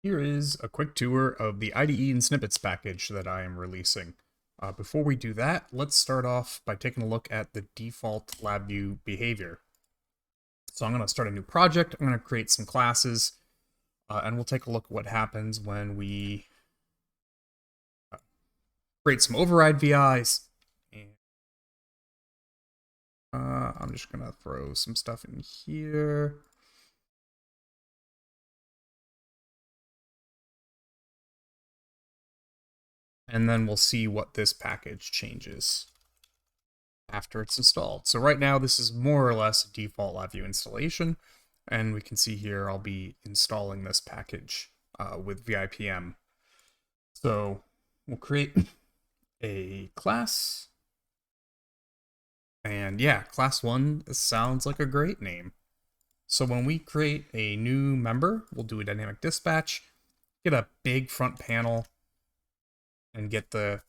Here is a quick tour of the IDE and Snippets package that I am releasing. Before we do that, let's start off by taking a look at the default LabVIEW behavior. So I'm going to start a new project, I'm going to create some classes, and we'll take a look at what happens when we create some override VIs. And I'm just going to throw some stuff in here. And then we'll see what this package changes after it's installed. So right now, this is more or less a default LabVIEW installation. And we can see here, I'll be installing this package with VIPM. So we'll create a class. And yeah, class 1 sounds like a great name. So when we create a new member, we'll do a dynamic dispatch, get a big front panel, and get the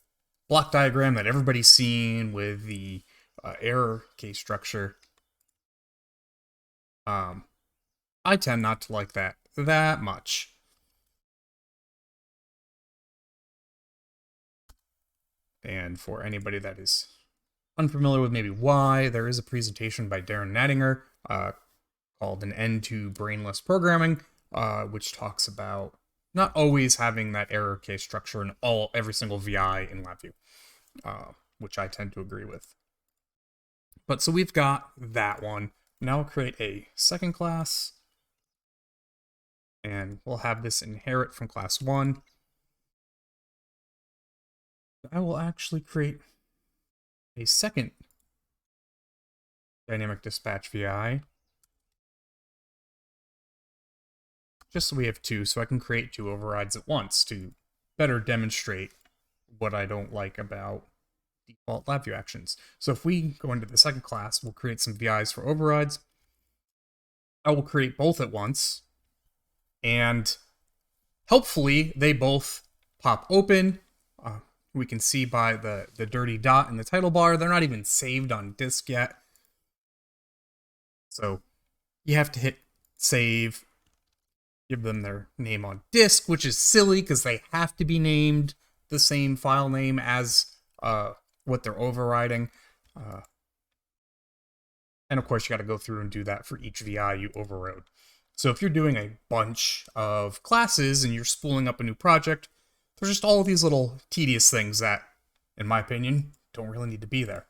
block diagram that everybody's seen with the error case structure. I tend not to like that much. And for anybody that is unfamiliar with maybe why, there is a presentation by Darren Nattinger called An End to Brainless Programming, which talks about not always having that error case structure in every single VI in LabVIEW, which I tend to agree with. But so we've got that one. Now we'll create a second class, and we'll have this inherit from class 1. I will actually create a second dynamic dispatch VI, just so we have two, so I can create two overrides at once to better demonstrate what I don't like about default LabVIEW actions. So if we go into the second class, we'll create some VIs for overrides. I will create both at once, and hopefully they both pop open. We can see by the dirty dot in the title bar, they're not even saved on disk yet. So you have to hit save, give them their name on disk, which is silly because they have to be named the same file name as what they're overriding. And of course, you got to go through and do that for each VI you overrode. So if you're doing a bunch of classes and you're spooling up a new project, there's just all of these little tedious things that, in my opinion, don't really need to be there.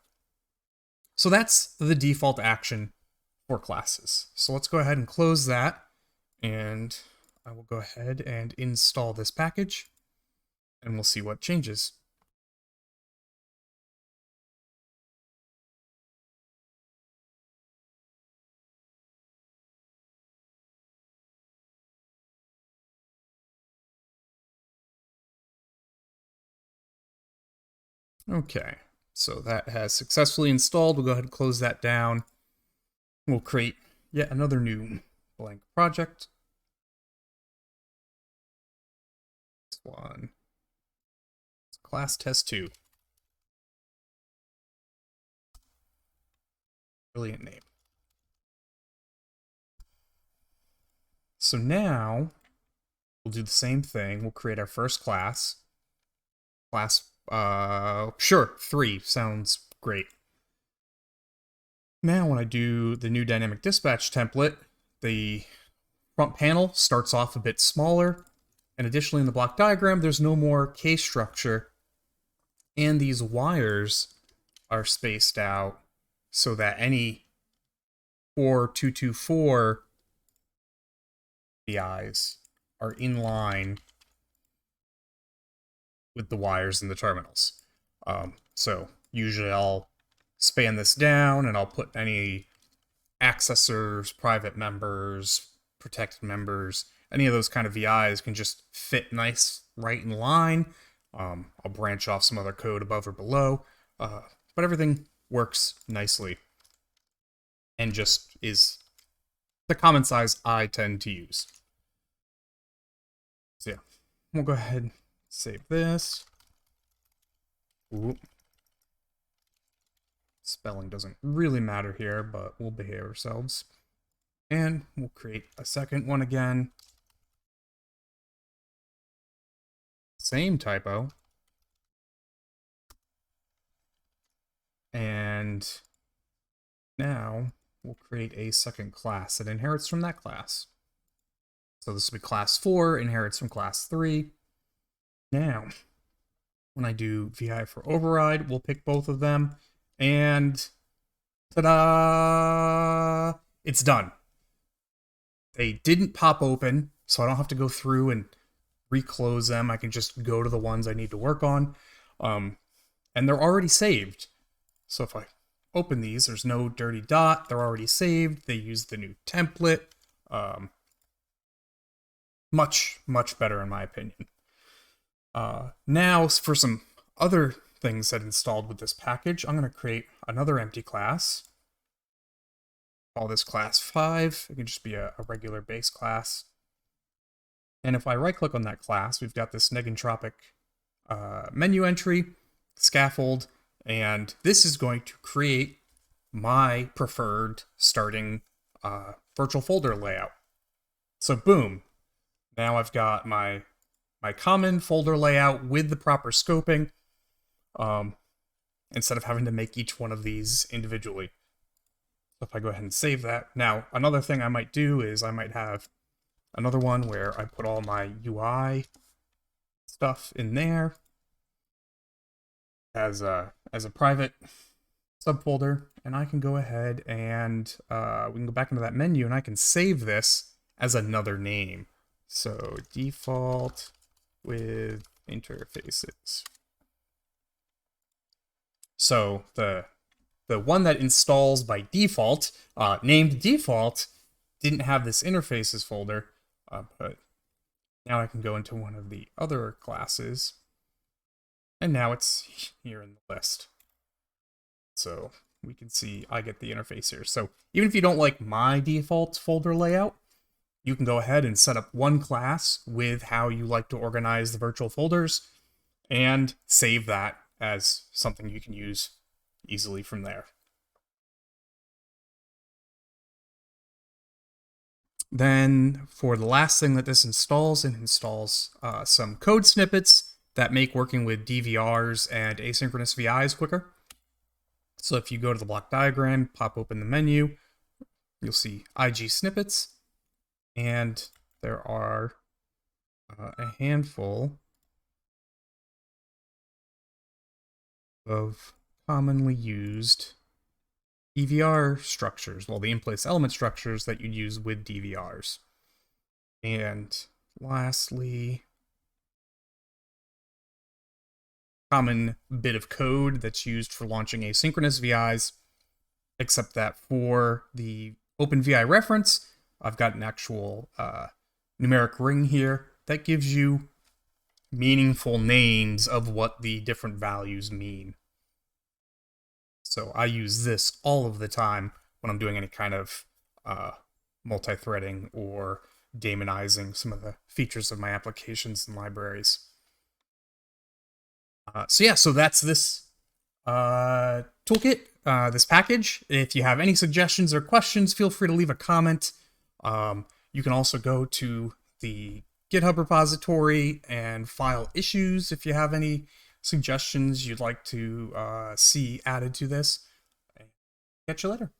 So that's the default action for classes. So let's go ahead and close that, and I will go ahead and install this package, and we'll see what changes. Okay, so that has successfully installed. We'll go ahead and close that down. We'll create yet another new blank project. This one is class test 2. Brilliant name. So now we'll do the same thing. We'll create our first class. Sure, 3 sounds great. Now when I do the new dynamic dispatch template, the front panel starts off a bit smaller. And additionally, in the block diagram, there's no more case structure. And these wires are spaced out so that any 4224 VIs are in line with the wires in the terminals. So usually I'll span this down and I'll put any accessors, private members, protected members, any of those kind of VIs can just fit nice right in line. I'll branch off some other code above or below, but everything works nicely and just is the common size I tend to use. So yeah, we'll go ahead and save this. Ooh. Spelling doesn't really matter here, but we'll behave ourselves. And we'll create a second one again. same typo. And now we'll create a second class that inherits from that class. So this will be class 4, inherits from class 3. Now, when I do VI for override, we'll pick both of them, and ta-da! It's done. They didn't pop open, so I don't have to go through and reclose them. I can just go to the ones I need to work on. And they're already saved. So if I open these, there's no dirty dot. They're already saved. They use the new template. Much, much better in my opinion. Now, for some other things that installed with this package, I'm going to create another empty class. Call this class 5. It can just be a regular base class. And if I right-click on that class, we've got this negentropic menu entry, scaffold, and this is going to create my preferred starting virtual folder layout. So boom, now I've got my common folder layout with the proper scoping, instead of having to make each one of these individually. So if I go ahead and save that. Now, another thing I might do is I might have another one where I put all my UI stuff in there as a private subfolder, and I can go ahead and we can go back into that menu and I can save this as another name. So default with interfaces. So the one that installs by default, named default, didn't have this interfaces folder, but now I can go into one of the other classes, and now it's here in the list. So we can see I get the interface here. So even if you don't like my default folder layout, you can go ahead and set up one class with how you like to organize the virtual folders and save that as something you can use easily from there. Then for the last thing that this installs, it installs some code snippets that make working with DVRs and asynchronous VIs quicker. So if you go to the block diagram, pop open the menu, you'll see IG snippets, and there are a handful of commonly used DVR structures, well, the in-place element structures that you'd use with DVRs. And lastly, common bit of code that's used for launching asynchronous VIs, except that for the OpenVI reference, I've got an actual numeric ring here that gives you meaningful names of what the different values mean. So I use this all of the time when I'm doing any kind of multi-threading or daemonizing some of the features of my applications and libraries. So that's this toolkit, this package. If you have any suggestions or questions, feel free to leave a comment. You can also go to the GitHub repository and file issues if you have any suggestions you'd like to see added to this. Catch you later.